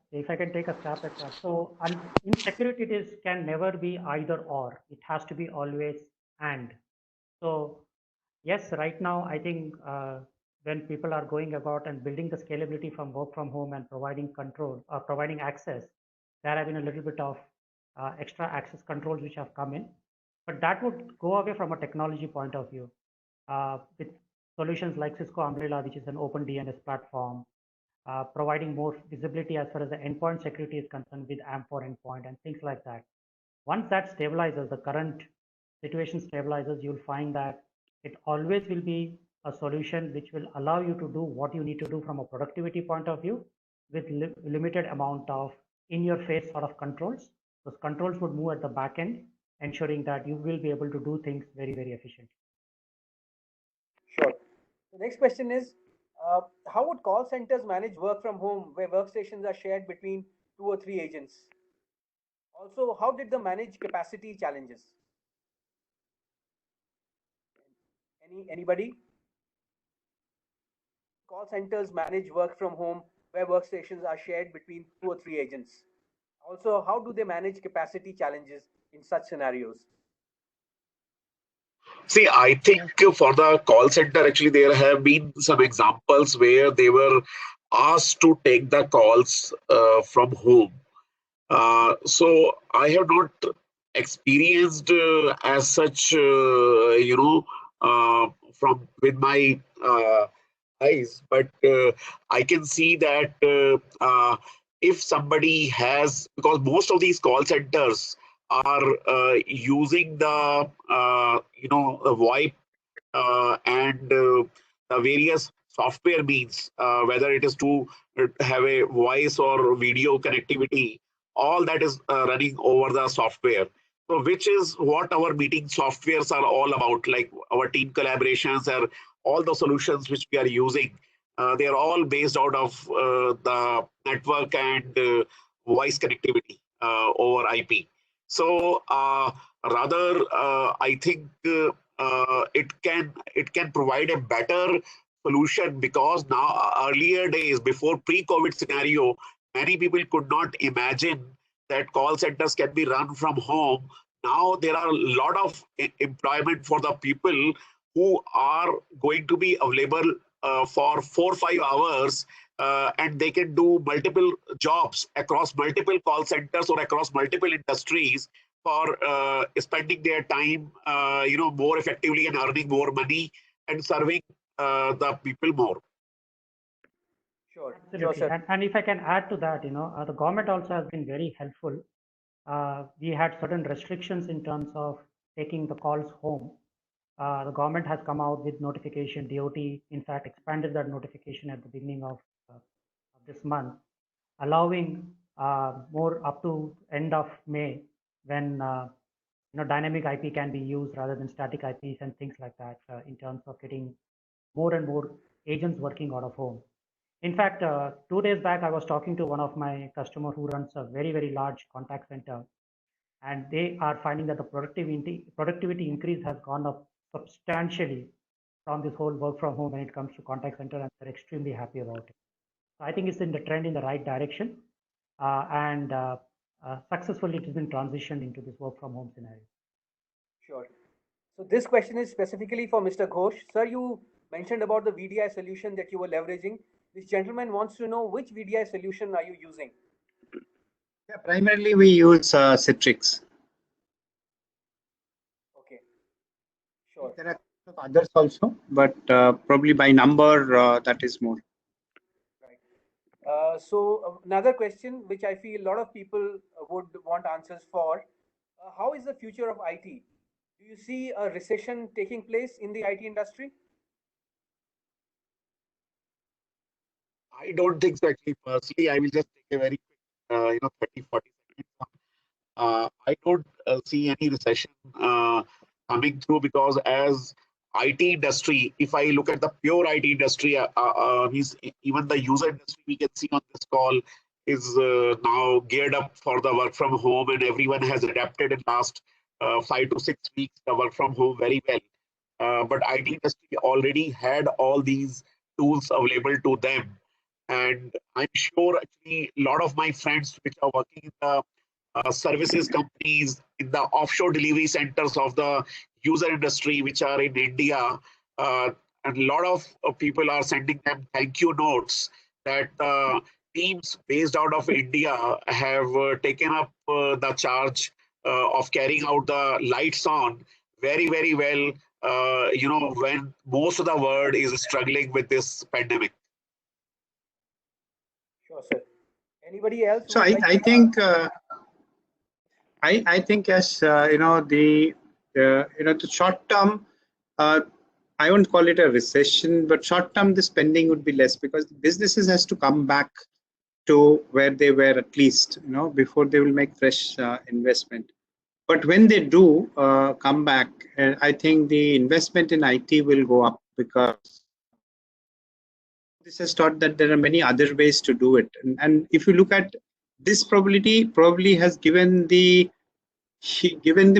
so in security, can never be either or. It has to be always and. So yes, right now I think when people are going about and building the scalability from work from home and providing control, providing access, there have been a little bit of extra access controls which have come in, but that would go away from a technology point of view. With solutions like Cisco Umbrella, which is an open DNS platform, providing more visibility as far as the endpoint security is concerned with AMP4 endpoint and things like that. Once that stabilizes, the current situation stabilizes, you'll find that it always will be a solution which will allow you to do what you need to do from a productivity point of view with limited amount of in-your-face sort of controls. Those controls would move at the back end, ensuring that you will be able to do things very, very efficiently. Sure. The next question is, how would call centers manage work from home where workstations are shared between 2 or 3 agents? Also, how did they manage capacity challenges? Anybody? Call centers manage work from home where workstations are shared between 2 or 3 agents. Also, how do they manage capacity challenges in such scenarios? See, I think for the call center, actually, there have been some examples where they were asked to take the calls from home. So I have not experienced as such, from with my eyes, but I can see that if somebody has, because most of these call centers are using the the VoIP and the various software means, whether it is to have a voice or video connectivity, all that is running over the software. So, which is what our meeting softwares are all about, like our team collaborations or all the solutions which we are using. They are all based out of the network and voice connectivity over IP. So, rather, I think it can provide a better solution, because now earlier days, before pre-COVID scenario, many people could not imagine that call centers can be run from home. Now there are a lot of employment for the people who are going to be available for 4 or 5 hours, and they can do multiple jobs across multiple call centers or across multiple industries for spending their time, more effectively and earning more money and serving the people more. Sure, Absolutely. sir. And if I can add to that, the government also has been very helpful. We had certain restrictions in terms of taking the calls home. The government has come out with notification. DOT, in fact, expanded that notification at the beginning of this month, allowing more up to end of May, when dynamic IP can be used rather than static IPs and things like that, in terms of getting more and more agents working out of home. In fact, 2 days back, I was talking to one of my customer who runs a very, very large contact center, and they are finding that the productivity increase has gone up substantially from this whole work from home when it comes to contact center, and they're extremely happy about it. So I think it's in the trend in the right direction, and successfully it has been transitioned into this work from home scenario. Sure. So this question is specifically for Mr. Ghosh. Sir, you mentioned about the VDI solution that you were leveraging. This gentleman wants to know which VDI solution are you using? Yeah, primarily we use Citrix. Okay, sure. There are others also, but probably by number that is more. Right. So another question which I feel a lot of people would want answers for, how is the future of IT? Do you see a recession taking place in the IT industry? I don't think so. Actually, personally, I will just take a very quick, 30, 40 seconds. I don't see any recession coming through, because as IT industry, if I look at the pure IT industry, even the user industry we can see on this call is now geared up for the work from home, and everyone has adapted in last 5 to 6 weeks the work from home very well. But IT industry already had all these tools available to them, and I'm sure actually a lot of my friends which are working in the services companies, in the offshore delivery centers of the user industry, which are in India. And a lot of people are sending them thank you notes that teams based out of India have taken up the charge of carrying out the lights on very, very well, when most of the world is struggling with this pandemic. Sure, sir. Anybody else? So I think I think as the short term, I won't call it a recession, but short term the spending would be less, because the businesses has to come back to where they were, at least before they will make fresh investment. But when they do come back, I think the investment in IT will go up, because this has taught that there are many other ways to do it. And if you look at this, probably has given the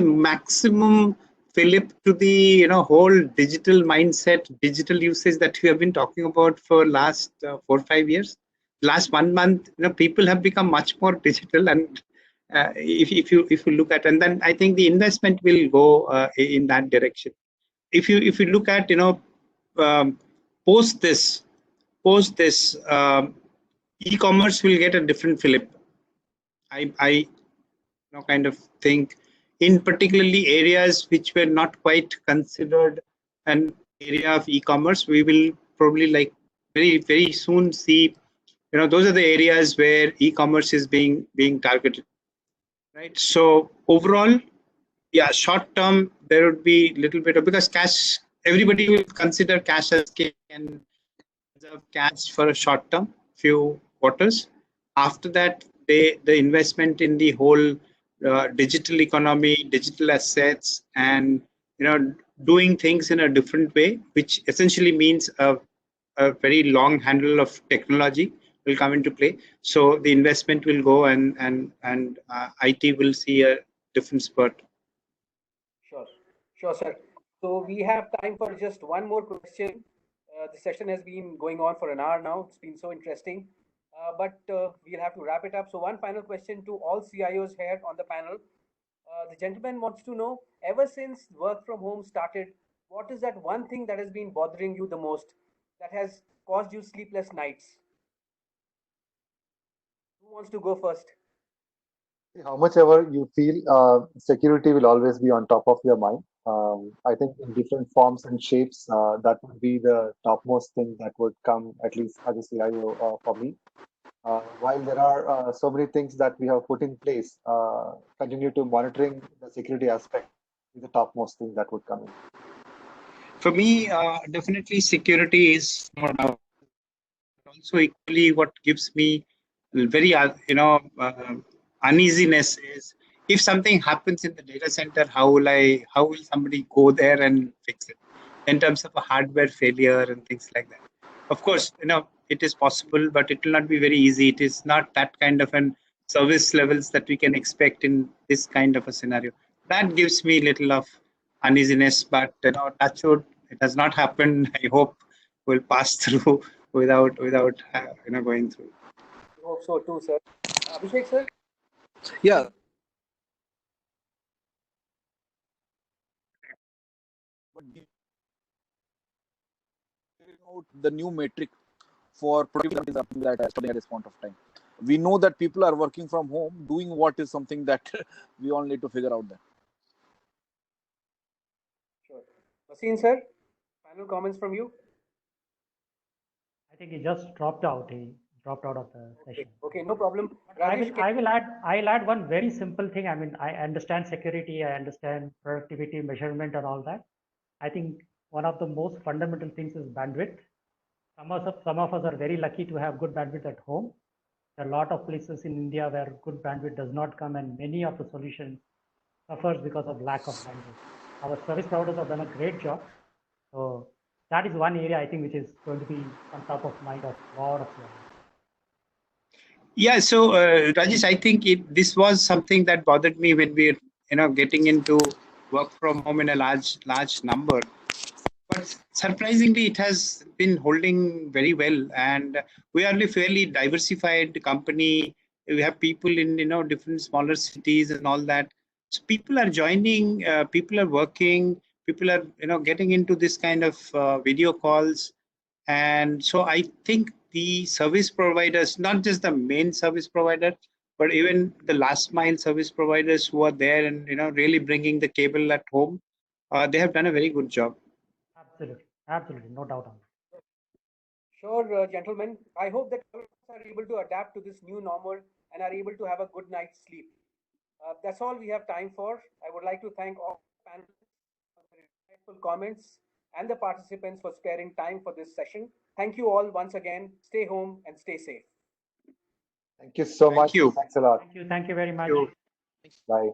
maximum fillip to the whole digital mindset, digital usage that we have been talking about for last 4 or 5 years. Last 1 month, people have become much more digital, and if you look at, and then I think the investment will go in that direction. If you look at um, post this e-commerce will get a different fillip. I kind of think, in particularly areas which were not quite considered an area of e-commerce, we will probably like very, very soon see, those are the areas where e-commerce is being targeted, right? So overall, yeah, short term there would be little bit of, because cash, everybody will consider cash as king and reserve cash for a short term few quarters. After that, the investment in the whole digital economy, digital assets, and doing things in a different way, which essentially means a very long handle of technology will come into play. So the investment will go, and IT will see a different spurt. Sure, sir. So we have time for just one more question. The session has been going on for an hour now. It's been so interesting, but we'll have to wrap it up. So one final question to all CIOs here on the panel. The gentleman wants to know, ever since work from home started, what is that one thing that has been bothering you the most, that has caused you sleepless nights? Who wants to go first? How much ever you feel, security will always be on top of your mind. I think in different forms and shapes, that would be the topmost thing that would come, at least as a CIO, for me. While there are so many things that we have put in place, continue to monitoring the security aspect is the topmost thing that would come in. For me, definitely security is no doubt. Also, equally, what gives me very uneasiness is if something happens in the data center, how will somebody go there and fix it? In terms of a hardware failure and things like that. Of course, it is possible, but it will not be very easy. It is not that kind of an service levels that we can expect in this kind of a scenario. That gives me little of uneasiness, but touch wood, it has not happened. I hope we'll pass through without going through. I hope so too, sir. Abhishek, sir? Yeah. But figuring out the new metric for productivity is something that is studying at this point of time. We know that people are working from home. Doing what is something that we all need to figure out. That. Sure. Vaseem, sir? Final comments from you? I think he just dropped out. He dropped out of the session. Okay, no problem. Rajesh, I'll add one very simple thing. I mean, I understand security, I understand productivity, measurement, and all that. I think one of the most fundamental things is bandwidth. Some of us are very lucky to have good bandwidth at home. There are a lot of places in India where good bandwidth does not come, and many of the solutions suffers because of lack of bandwidth. Our service providers have done a great job. So that is one area I think which is going to be on top of mind of a lot of CIOs. Yeah, so Rajesh, I think this was something that bothered me when we getting into work from home in a large number. But surprisingly, it has been holding very well, and we are a fairly diversified company. We have people in different smaller cities and all that. So people are joining, people are working, people are getting into this kind of video calls, and so I think the service providers, not just the main service provider, but even the last mile service providers who are there and really bringing the cable at home, they have done a very good job. Absolutely, no doubt on that. Sure, gentlemen. I hope that all of us are able to adapt to this new normal and are able to have a good night's sleep. That's all we have time for. I would like to thank all panelists for their insightful comments and the participants for sparing time for this session. Thank you all once again. Stay home and stay safe. Thank you so Thank much. you. Thanks a lot. Thank you very much. Thank you. Bye.